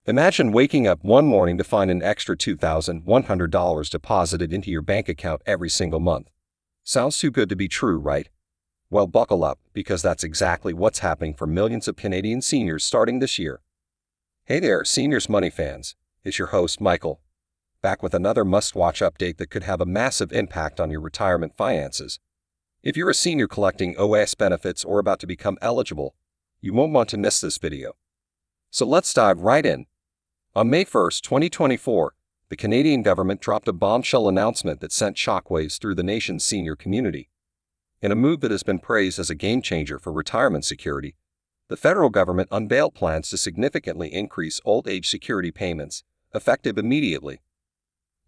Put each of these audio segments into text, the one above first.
Imagine waking up one morning to find an extra $2,100 deposited into your bank account every single month. Sounds too good to be true, right? Well, buckle up, because that's exactly what's happening for millions of Canadian seniors starting this year. Hey there, Seniors Money fans. It's your host, Michael, back with another must-watch update that could have a massive impact on your retirement finances. If you're a senior collecting OAS benefits or about to become eligible, you won't want to miss this video. So let's dive right in. On May 1, 2024, the Canadian government dropped a bombshell announcement that sent shockwaves through the nation's senior community. In a move that has been praised as a game-changer for retirement security, the federal government unveiled plans to significantly increase old age security payments, effective immediately.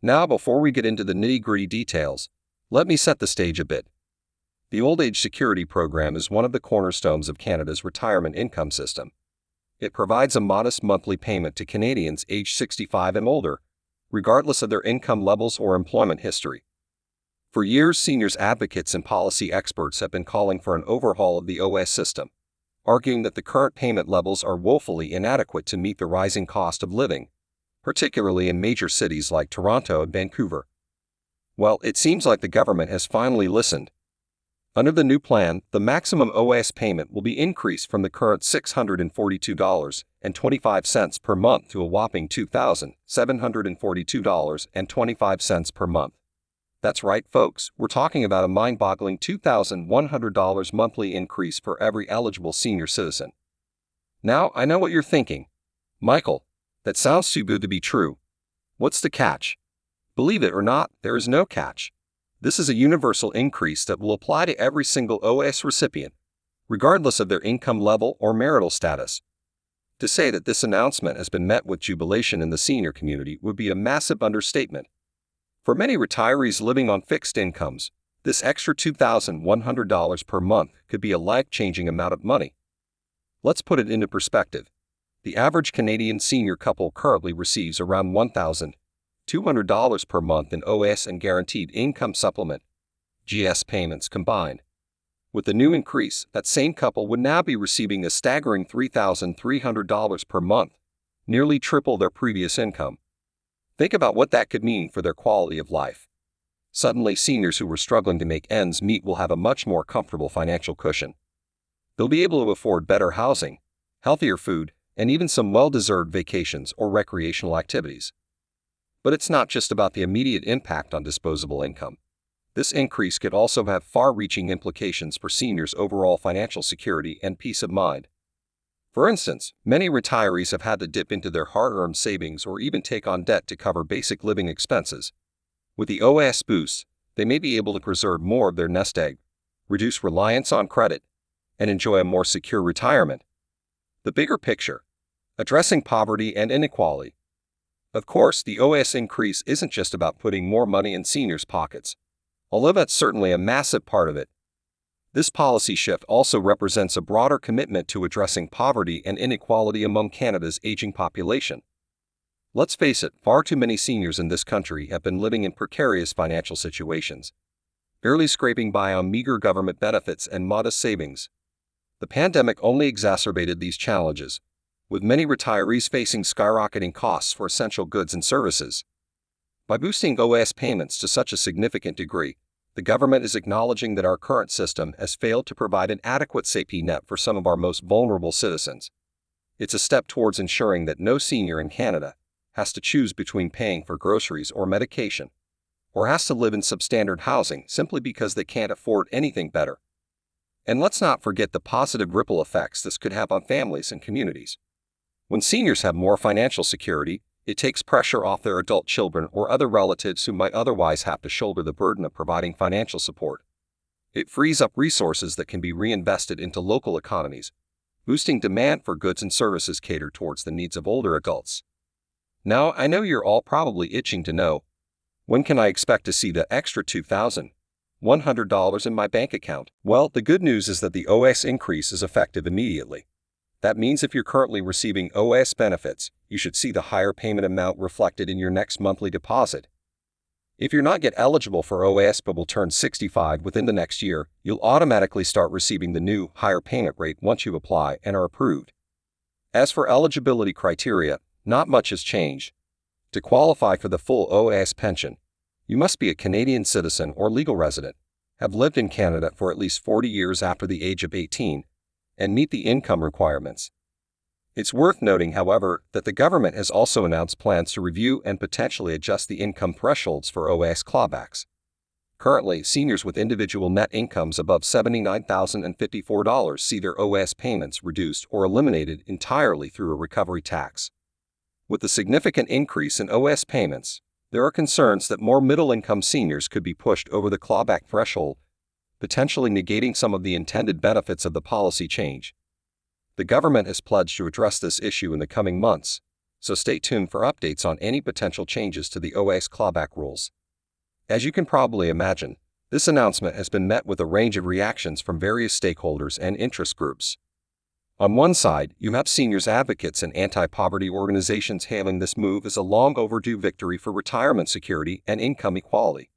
Now, before we get into the nitty-gritty details, let me set the stage a bit. The Old Age Security Program is one of the cornerstones of Canada's retirement income system. It provides a modest monthly payment to Canadians aged 65 and older, regardless of their income levels or employment history. For years, seniors advocates and policy experts have been calling for an overhaul of the OAS system, arguing that the current payment levels are woefully inadequate to meet the rising cost of living, particularly in major cities like Toronto and Vancouver. Well, it seems like the government has finally listened. Under the new plan, the maximum OAS payment will be increased from the current $642.25 per month to a whopping $2,742.25 per month. That's right, folks, we're talking about a mind-boggling $2,100 monthly increase for every eligible senior citizen. Now, I know what you're thinking. Michael, that sounds too good to be true. What's the catch? Believe it or not, there is no catch. This is a universal increase that will apply to every single OAS recipient, regardless of their income level or marital status. To say that this announcement has been met with jubilation in the senior community would be a massive understatement. For many retirees living on fixed incomes, this extra $2,100 per month could be a life-changing amount of money. Let's put it into perspective. The average Canadian senior couple currently receives around $1,200 per month in OAS and Guaranteed Income Supplement (GS) payments combined. With the new increase, that same couple would now be receiving a staggering $3,300 per month, nearly triple their previous income. Think about what that could mean for their quality of life. Suddenly, seniors who were struggling to make ends meet will have a much more comfortable financial cushion. They'll be able to afford better housing, healthier food, and even some well-deserved vacations or recreational activities. But it's not just about the immediate impact on disposable income. This increase could also have far-reaching implications for seniors' overall financial security and peace of mind. For instance, many retirees have had to dip into their hard-earned savings or even take on debt to cover basic living expenses. With the OAS boost, they may be able to preserve more of their nest egg, reduce reliance on credit, and enjoy a more secure retirement. The bigger picture: addressing poverty and inequality. Of course, the OAS increase isn't just about putting more money in seniors' pockets, although that's certainly a massive part of it. This policy shift also represents a broader commitment to addressing poverty and inequality among Canada's aging population. Let's face it, far too many seniors in this country have been living in precarious financial situations, barely scraping by on meager government benefits and modest savings. The pandemic only exacerbated these challenges, with many retirees facing skyrocketing costs for essential goods and services. By boosting OAS payments to such a significant degree, the government is acknowledging that our current system has failed to provide an adequate safety net for some of our most vulnerable citizens. It's a step towards ensuring that no senior in Canada has to choose between paying for groceries or medication, or has to live in substandard housing simply because they can't afford anything better. And let's not forget the positive ripple effects this could have on families and communities. When seniors have more financial security, it takes pressure off their adult children or other relatives who might otherwise have to shoulder the burden of providing financial support. It frees up resources that can be reinvested into local economies, boosting demand for goods and services catered towards the needs of older adults. Now, I know you're all probably itching to know, when can I expect to see the extra $2,100 in my bank account? Well, the good news is that the OAS increase is effective immediately. That means if you're currently receiving OAS benefits, you should see the higher payment amount reflected in your next monthly deposit. If you're not yet eligible for OAS but will turn 65 within the next year, you'll automatically start receiving the new, higher payment rate once you apply and are approved. As for eligibility criteria, Not much has changed. To qualify for the full OAS pension, you must be a Canadian citizen or legal resident, have lived in Canada for at least 40 years after the age of 18, and meet the income requirements. It's worth noting, however, that the government has also announced plans to review and potentially adjust the income thresholds for OAS clawbacks. Currently, seniors with individual net incomes above $79,054 see their OAS payments reduced or eliminated entirely through a recovery tax. With the significant increase in OAS payments, there are concerns that more middle-income seniors could be pushed over the clawback threshold, potentially negating some of the intended benefits of the policy change. The government has pledged to address this issue in the coming months, so stay tuned for updates on any potential changes to the OAS clawback rules. As you can probably imagine, this announcement has been met with a range of reactions from various stakeholders and interest groups. On one side, you have seniors advocates and anti-poverty organizations hailing this move as a long overdue victory for retirement security and income equality.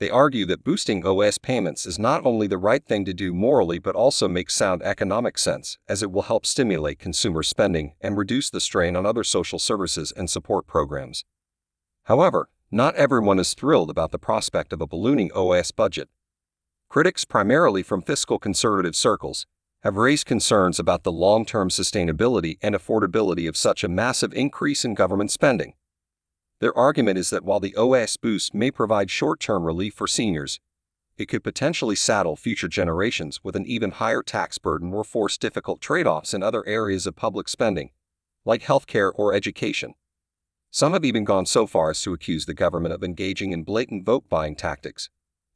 They argue that boosting OAS payments is not only the right thing to do morally but also makes sound economic sense, as it will help stimulate consumer spending and reduce the strain on other social services and support programs. However, not everyone is thrilled about the prospect of a ballooning OAS budget. Critics, primarily from fiscal conservative circles, have raised concerns about the long-term sustainability and affordability of such a massive increase in government spending. Their argument is that while the OAS boost may provide short-term relief for seniors, it could potentially saddle future generations with an even higher tax burden or force difficult trade-offs in other areas of public spending, like healthcare or education. Some have even gone so far as to accuse the government of engaging in blatant vote-buying tactics,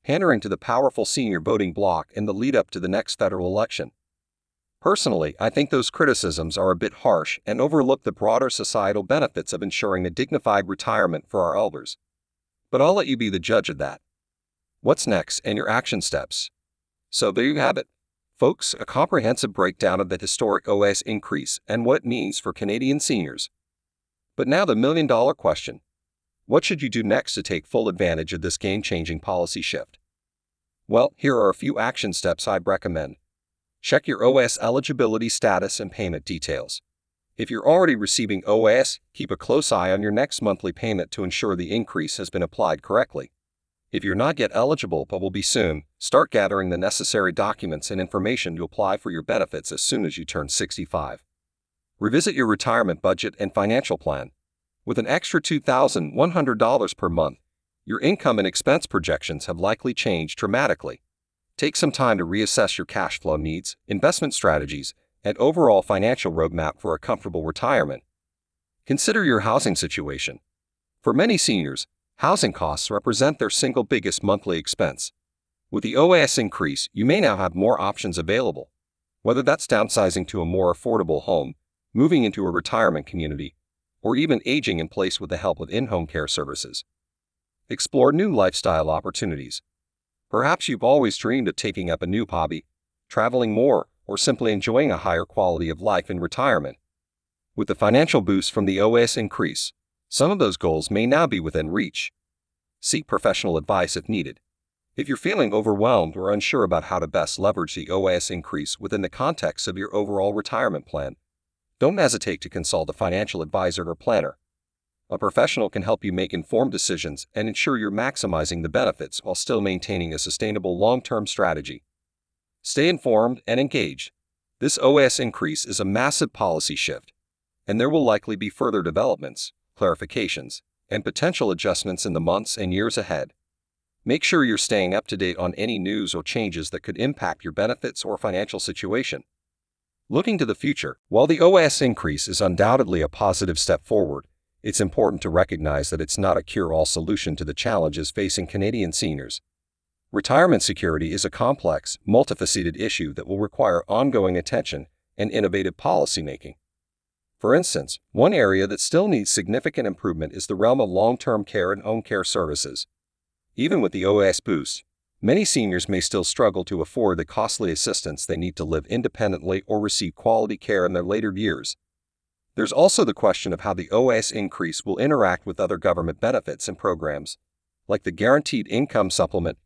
pandering to the powerful senior voting bloc in the lead-up to the next federal election. Personally, I think those criticisms are a bit harsh and overlook the broader societal benefits of ensuring a dignified retirement for our elders. But I'll let you be the judge of that. What's next and your action steps? So there you have it, folks, a comprehensive breakdown of the historic OAS increase and what it means for Canadian seniors. But now the million-dollar question. What should you do next to take full advantage of this game-changing policy shift? Well, here are a few action steps I'd recommend. Check your OAS eligibility status and payment details. If you're already receiving OAS, keep a close eye on your next monthly payment to ensure the increase has been applied correctly. If you're not yet eligible but will be soon, start gathering the necessary documents and information to apply for your benefits as soon as you turn 65. Revisit your retirement budget and financial plan. With an extra $2,100 per month, your income and expense projections have likely changed dramatically. Take some time to reassess your cash flow needs, investment strategies, and overall financial roadmap for a comfortable retirement. Consider your housing situation. For many seniors, housing costs represent their single biggest monthly expense. With the OAS increase, you may now have more options available, whether that's downsizing to a more affordable home, moving into a retirement community, or even aging in place with the help of in-home care services. Explore new lifestyle opportunities. Perhaps you've always dreamed of taking up a new hobby, traveling more, or simply enjoying a higher quality of life in retirement. With the financial boost from the OAS increase, some of those goals may now be within reach. Seek professional advice if needed. If you're feeling overwhelmed or unsure about how to best leverage the OAS increase within the context of your overall retirement plan, don't hesitate to consult a financial advisor or planner. A professional can help you make informed decisions and ensure you're maximizing the benefits while still maintaining a sustainable long-term strategy. Stay informed and engaged. This OAS increase is a massive policy shift, and there will likely be further developments, clarifications, and potential adjustments in the months and years ahead. Make sure you're staying up to date on any news or changes that could impact your benefits or financial situation. Looking to the future, while the OAS increase is undoubtedly a positive step forward, it's important to recognize that it's not a cure-all solution to the challenges facing Canadian seniors. Retirement security is a complex, multifaceted issue that will require ongoing attention and innovative policymaking. For instance, one area that still needs significant improvement is the realm of long-term care and home care services. Even with the OAS boost, many seniors may still struggle to afford the costly assistance they need to live independently or receive quality care in their later years. There's also the question of how the OAS increase will interact with other government benefits and programs, like the Guaranteed Income Supplement,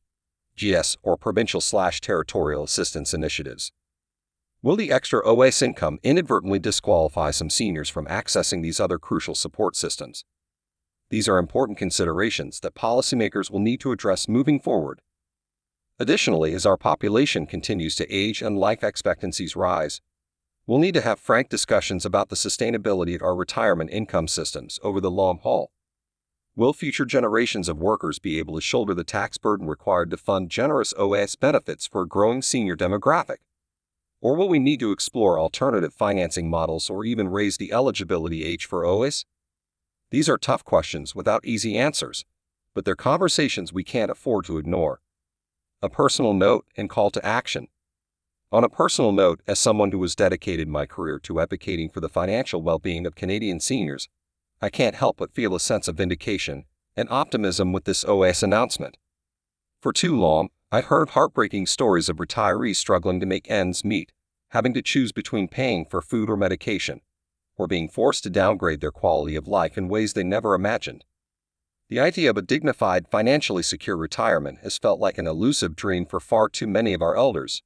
GS, or provincial/territorial assistance initiatives. Will the extra OAS income inadvertently disqualify some seniors from accessing these other crucial support systems? These are important considerations that policymakers will need to address moving forward. Additionally, as our population continues to age and life expectancies rise, we'll need to have frank discussions about the sustainability of our retirement income systems over the long haul. Will future generations of workers be able to shoulder the tax burden required to fund generous OAS benefits for a growing senior demographic? Or will we need to explore alternative financing models or even raise the eligibility age for OAS? These are tough questions without easy answers, but they're conversations we can't afford to ignore. A personal note and call to action. On a personal note, as someone who has dedicated my career to advocating for the financial well-being of Canadian seniors, I can't help but feel a sense of vindication and optimism with this OAS announcement. For too long, I've heard heartbreaking stories of retirees struggling to make ends meet, having to choose between paying for food or medication, or being forced to downgrade their quality of life in ways they never imagined. The idea of a dignified, financially secure retirement has felt like an elusive dream for far too many of our elders.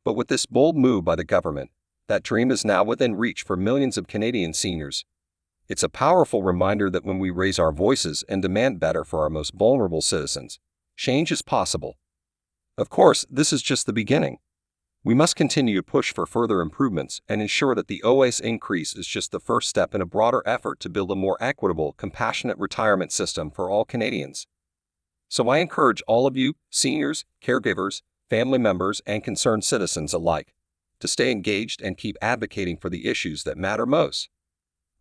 But with this bold move by the government, that dream is now within reach for millions of Canadian seniors. It's a powerful reminder that when we raise our voices and demand better for our most vulnerable citizens, change is possible. Of course, this is just the beginning. We must continue to push for further improvements and ensure that the OAS increase is just the first step in a broader effort to build a more equitable, compassionate retirement system for all Canadians. So I encourage all of you, seniors, caregivers, family members, and concerned citizens alike, to stay engaged and keep advocating for the issues that matter most.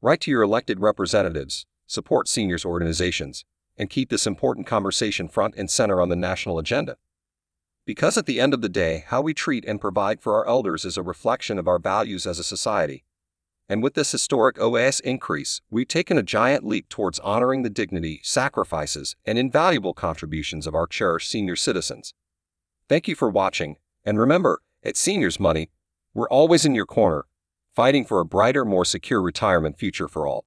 Write to your elected representatives, support seniors organizations, and keep this important conversation front and center on the national agenda. Because at the end of the day, how we treat and provide for our elders is a reflection of our values as a society. And with this historic OAS increase, we've taken a giant leap towards honoring the dignity, sacrifices, and invaluable contributions of our cherished senior citizens. Thank you for watching, and remember, at Seniors Money, we're always in your corner, fighting for a brighter, more secure retirement future for all.